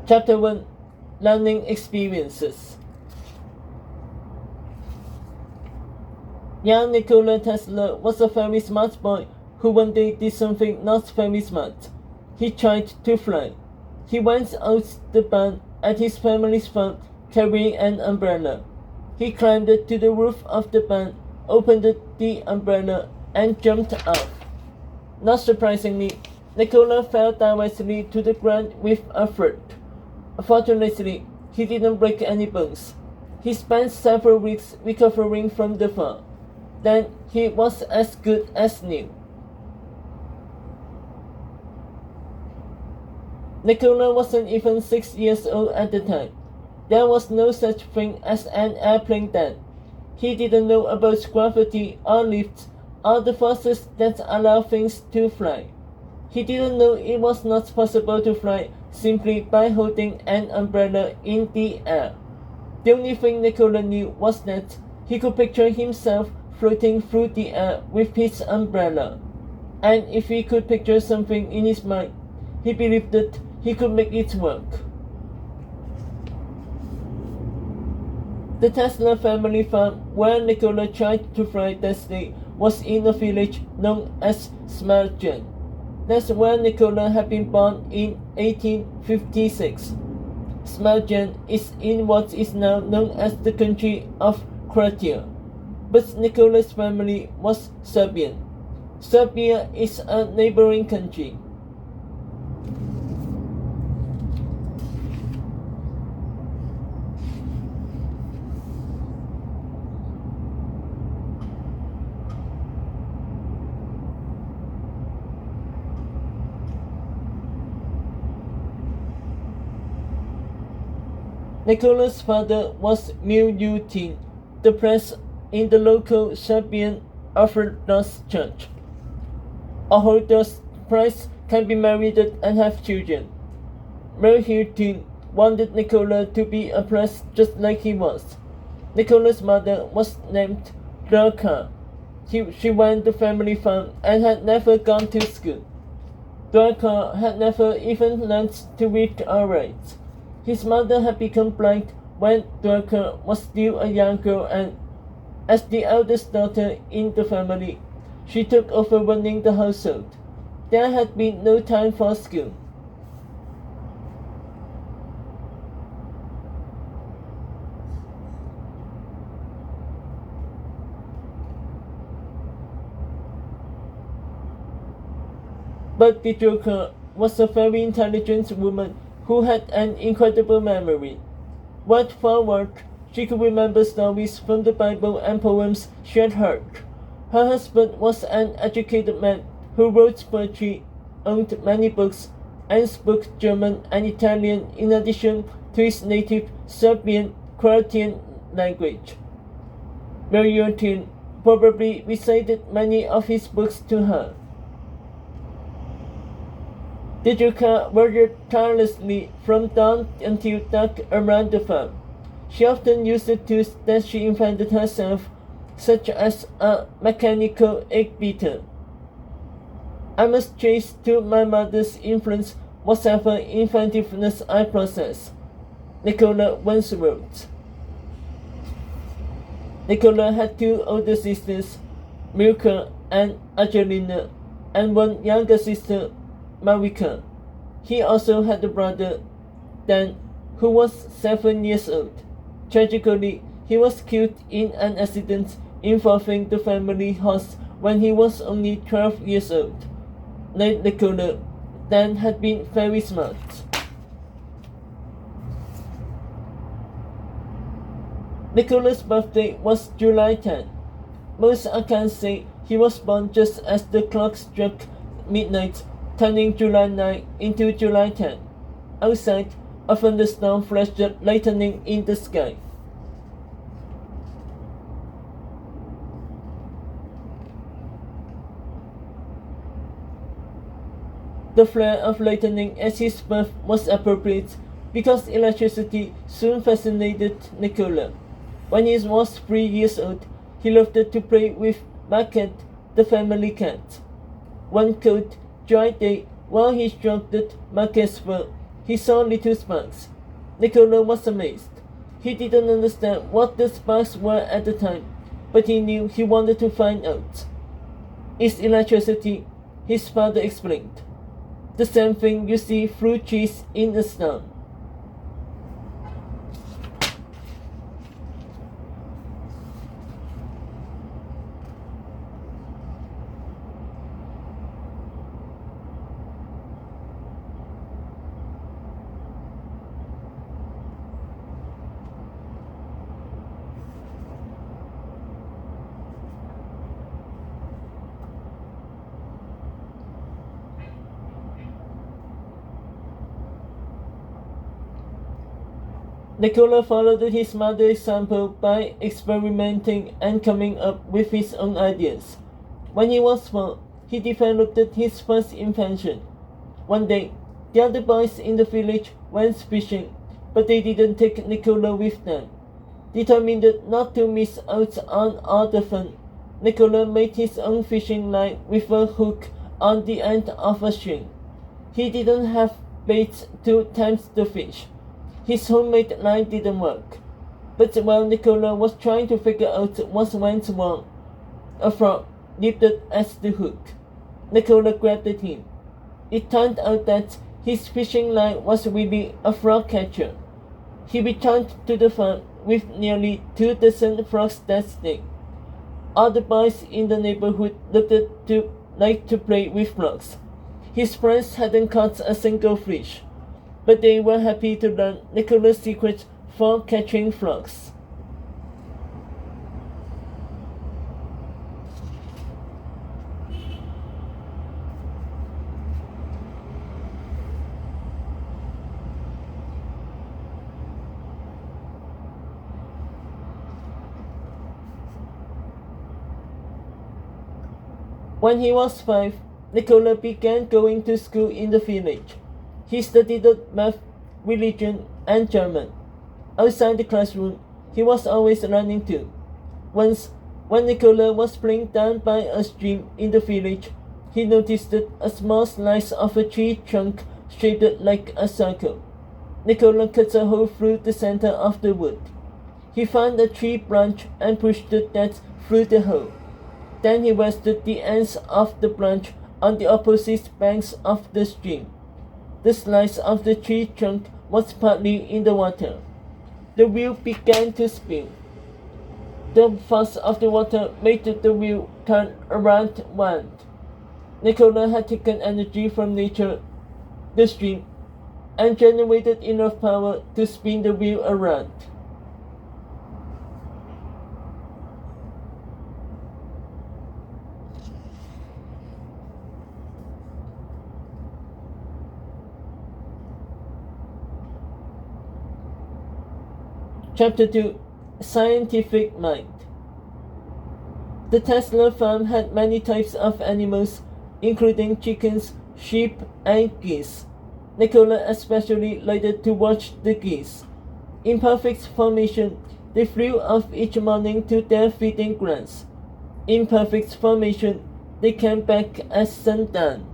Chapter 1: Learning Experiences. Young Nikola Tesla was a very smart boy who one day did something not very smart. He tried to fly. He went out the barn at his family's farm carrying an umbrella. He climbed to the roof of the barn, opened the umbrella, and jumped off. Not surprisingly, Nikola fell directly to the ground with a thud. Fortunately, he didn't break any bones. He spent several weeks recovering from the fall. Then he was as good as new. Nikola wasn't even 6 years old at the time. There was no such thing as an airplane then. He didn't know about gravity or lifts or the forces that allow things to fly. He didn't know it was not possible to fly simply by holding an umbrella in the air. The only thing Nikola knew was that he could picture himself floating through the air with his umbrella. And if he could picture something in his mind, he believed that he could make it work. The Tesla family farm where Nikola tried to fly that day was in a village known as Smergen. That's where Nikola had been born in 1856. Smergen is in what is now known as the country of Croatia, but Nikola's family was Serbian. Serbia is a neighboring country. Nikola's father was Milutin, the priest in the local Serbian Orthodox Church. Orthodox priests can be married and have children. Milutin wanted Nikola to be a priest just like he was. Nikola's mother was named Dorka. She ran the family farm and had never gone to school. Dorka had never even learned to read or write. His mother had become blind when Dorka was still a young girl, and as the eldest daughter in the family, she took over running the household. There had been no time for school. But Dorka was a very intelligent woman who had an incredible memory. Word for word, she could remember stories from the Bible and poems she had heard. Her husband was an educated man who wrote poetry, owned many books, and spoke German and Italian in addition to his native Serbian Croatian language. Milutin probably recited many of his books to her. Dorka worked tirelessly from dawn until dark around the farm. She often used the tools that she invented herself, such as a mechanical egg beater. I must trace to my mother's influence whatever inventiveness I possess, Nikola once wrote. Nikola had two older sisters, Milka and Angelina, and one younger sister, Marika. He also had a brother, Dan, who was 7 years old. Tragically, he was killed in an accident involving the family horse when he was only 12 years old. Like Nikola, Dan had been very smart. Nikola's birthday was July 10. Most accounts say he was born just as the clock struck midnight, turning July 9 into July 10. Outside, a thunderstorm flashed lightning in the sky. The flare of lightning at his birth was appropriate because electricity soon fascinated Nikola. When he was 3 years old, he loved to play with Market, the family cat. One cold, dry day, while he stroked Market's fur, he saw little sparks. Nicola was amazed. He didn't understand what the sparks were at the time, but he knew he wanted to find out. It's electricity, his father explained. The same thing you see through trees in a storm. Nicola followed his mother's example by experimenting and coming up with his own ideas. When he was 4, he developed his first invention. One day, the other boys in the village went fishing, but they didn't take Nicola with them. Determined not to miss out on all the fun, Nicola made his own fishing line with a hook on the end of a string. He didn't have baits to tempt the fish. His homemade line didn't work. But while Nicola was trying to figure out what went wrong, a frog leaped at the hook. Nicola grabbed him. It turned out that his fishing line was really a frog catcher. He returned to the farm with nearly 2 dozen frogs that day. All the boys in the neighborhood liked to play with frogs. His friends hadn't caught a single fish, but they were happy to learn Nicola's secret for catching frogs. When he was 5, Nicola began going to school in the village. He studied math, religion, and German. Outside the classroom, he was always running too. Once, when Nicola was playing down by a stream in the village, he noticed a small slice of a tree trunk shaped like a circle. Nicola cut a hole through the center of the wood. He found a tree branch and pushed that through the hole. Then he rested the ends of the branch on the opposite banks of the stream. The slice of the tree trunk was partly in the water. The wheel began to spin. The force of the water made the wheel turn around once. Nicola had taken energy from nature, the stream, and generated enough power to spin the wheel around. Chapter 2: Scientific Mind. The Tesla farm had many types of animals, including chickens, sheep, and geese. Nicola especially liked to watch the geese. In perfect formation, they flew off each morning to their feeding grounds. In perfect formation, they came back at sundown.